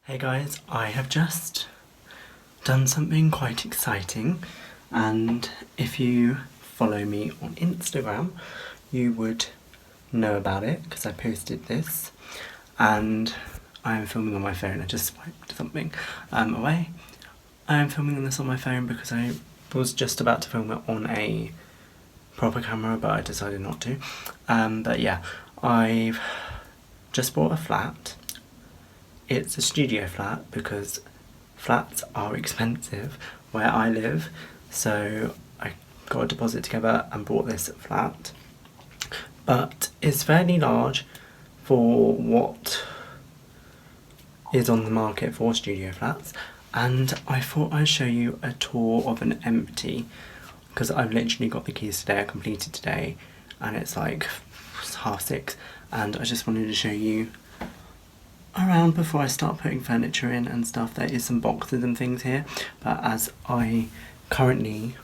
Hey guys, I have just done something quite exciting, and if you follow me on Instagram you would know about it because I posted this, and I am filming on my phone. I just swiped something away. I am filming this on my phone because I was just about to film it on a proper camera but I decided not to. But yeah, I've just bought a flat. It's a studio flat because flats are expensive where I live, so I got a deposit together and bought this flat. But it's fairly large for what is on the market for studio flats, and I thought I'd show you a tour of an empty, because I've literally got the keys today, I completed today, and it's like 6:30, and I just wanted to show you around before I start putting furniture in and stuff. There is some boxes and things here, but as I currently,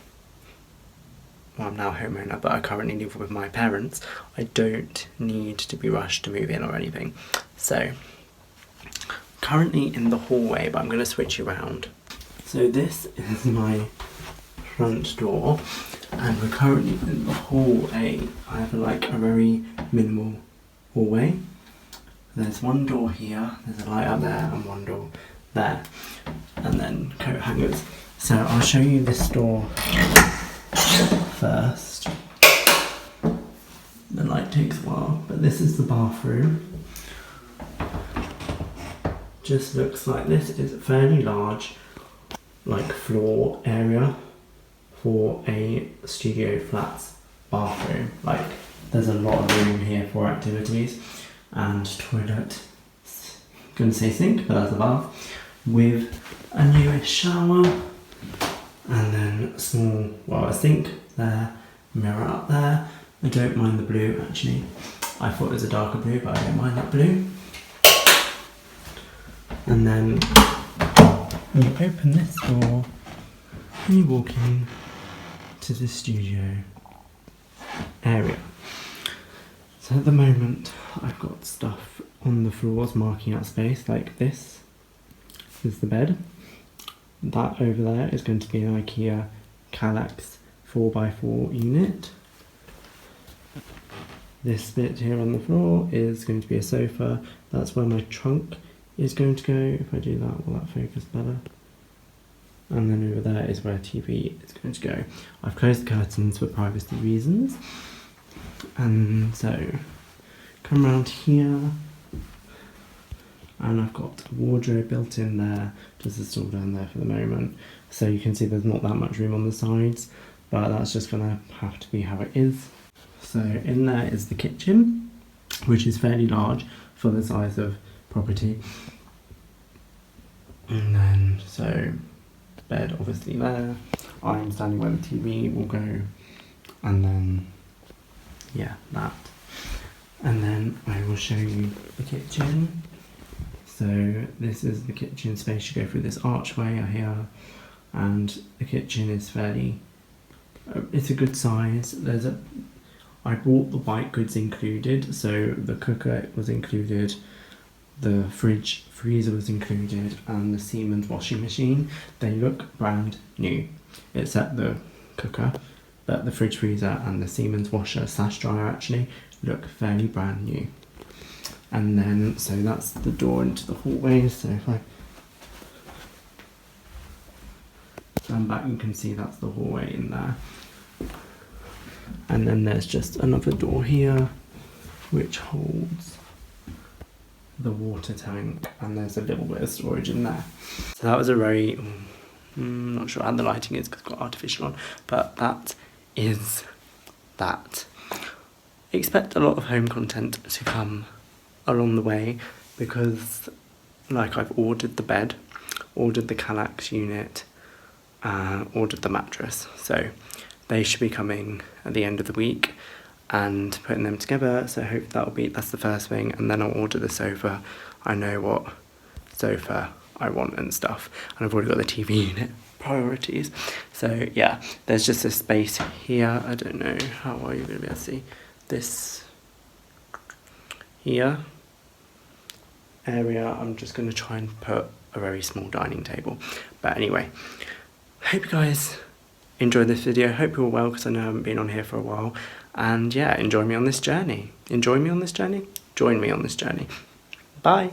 well, I'm now a homeowner, but I currently live with my parents, I don't need to be rushed to move in or anything. So, currently in the hallway, but I'm going to switch you around. So this is my front door, and we're currently in the hallway. I have like a very minimal hallway. There's one door here, there's a light up there, and one door there, and then coat hangers. So I'll show you this door first. The light takes a while, but this is the bathroom. Just looks like this. It's a fairly large, like, floor area for a studio flats bathroom. Like, there's a lot of room here for activities. And toilet, gonna say sink, but that's a bath, with a newish shower, and then a small, well, a sink there, mirror up there. I don't mind the blue, actually. I thought it was a darker blue, but I don't mind that blue. And then you open this door and you walk in to the studio area. So at the moment I've got stuff on the floors marking out space, like this is the bed. That over there is going to be an IKEA Kallax 4x4 unit. This bit here on the floor is going to be a sofa. That's where my trunk is going to go. If I do that, will that focus better? And then over there is where TV is going to go. I've closed the curtains for privacy reasons. And so, come around here, and I've got a wardrobe built in there, just a stall down there for the moment. So you can see there's not that much room on the sides, but that's just gonna have to be how it is. So in there is the kitchen, which is fairly large for the size of property. And then, so, bed obviously there. I'm standing where the TV will go, and then, yeah, that. And then I will show you the kitchen. So this is the kitchen space. You go through this archway here, and the kitchen is fairly, it's a good size. I bought the white goods included, so the cooker was included, the freezer was included, and the Siemens washing machine. They look brand new, except the cooker. But the fridge, freezer, and the Siemens washer / dryer actually look fairly brand new. And then, so that's the door into the hallway. So if I stand back, you can see that's the hallway in there. And then there's just another door here, which holds the water tank, and there's a little bit of storage in there. So that was a very, not sure how the lighting is because it's got artificial on, but that is that. Expect a lot of home content to come along the way, because like I've ordered the bed, ordered the Kallax unit, ordered the mattress, so they should be coming at the end of the week and putting them together. So I hope that's the first thing, and then I'll order the sofa. I know what sofa I want and stuff, and I've already got the TV unit. Priorities. So yeah, there's just a space here. I don't know how are you going to be able to see this here. area, I'm just going to try and put a very small dining table. But anyway, hope you guys enjoyed this video. Hope you're well, because I know I haven't been on here for a while. And yeah, enjoy me on this journey. Enjoy me on this journey. Join me on this journey. Bye.